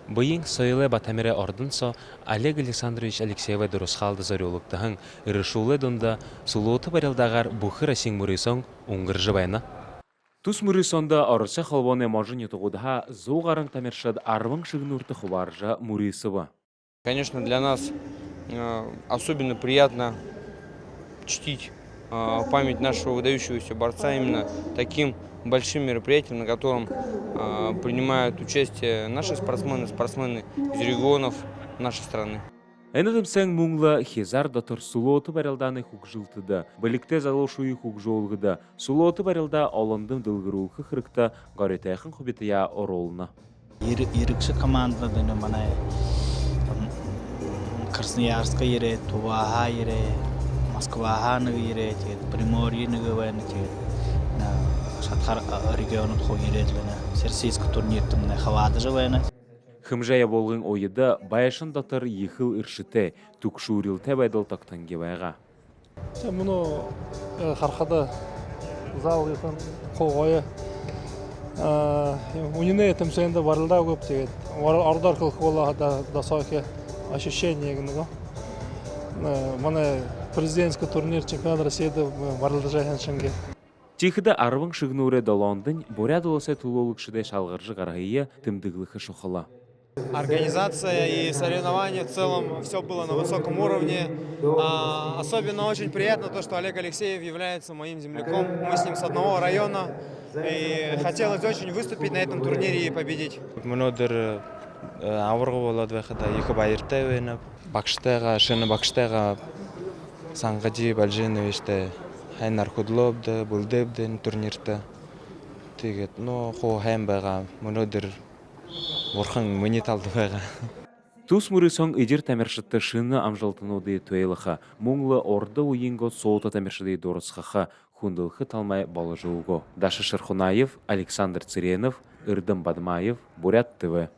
Быйын сойлы батамере ордынсо Олег Александрович Алексеева дұрысқалды зарелуктахын ырышулы дұнда сулуты барылдағар бұхыр асин мұрысон уңғыржы байна. Тус мұрысонда орыса холвоне можын ютугудха зуғарың тамершад арвың шыгнурты хубаржа мұрысыва. Конечно, для нас особенно приятно чтить память нашего выдающегося борца именно таким большим мероприятием, на котором принимают участие наши спортсмены из регионов нашей страны. Энедім сәң мұңла хезар датыр сулоты барылданы хукжилтыда, білікте залошуы хукжолғыда, сулоты барылда олындым дылғырулқы қырықта ғаретайқын құбетия оролына. Ерікші командадың мана Красноярска ере, Туваға ере, Москваға нығы ере, Приморье нығы вәні, Шатқар регионы қой еретліні, Серсейскі турниртіміне хавады жы вәні. Хымжая болғын ойыда байшын датыр ехыл үршіте, түкшурил тәбәділ тақтан кебайға. Мұны қарқада зал етін қоғайы. Унине етім сәйінді барылда көп тегет. Ардар қылқы олаға да саке ощущение егіні. Мана президентский турнир чемпионат Россияда барылды жайхан шынге. Чихыда арвың шыгнуре долондың боряд олысы тулолықшыдай шалғыржы қарғайы тымдығылықы шоқыла. Организация и соревнования в целом все было на высоком уровне. Особенно очень приятно то, что Олег Алексеев является моим земляком. Мы с ним с одного района. И хотелось очень выступить на этом турнире и победить. Мнодыр авырғы болады вақыда екі байыртай ойнап, шыны бақштайға саңғади бәлжені өшті хайнар құдлобды, бұлдебдің турнирті. Тегет, қо хайм байға мнодыр Орхан мені талды байға. Тус мұрысон идер тәмершітті шыны амжалтынуды төйліға, мұңлы орды ойынғы соута тәмершіді дорысқаға хундылқы талмай балы жылғы. Дашы Шырхунаев, Александр Циренов, Ирдым Бадмаев, Бурят ТВ.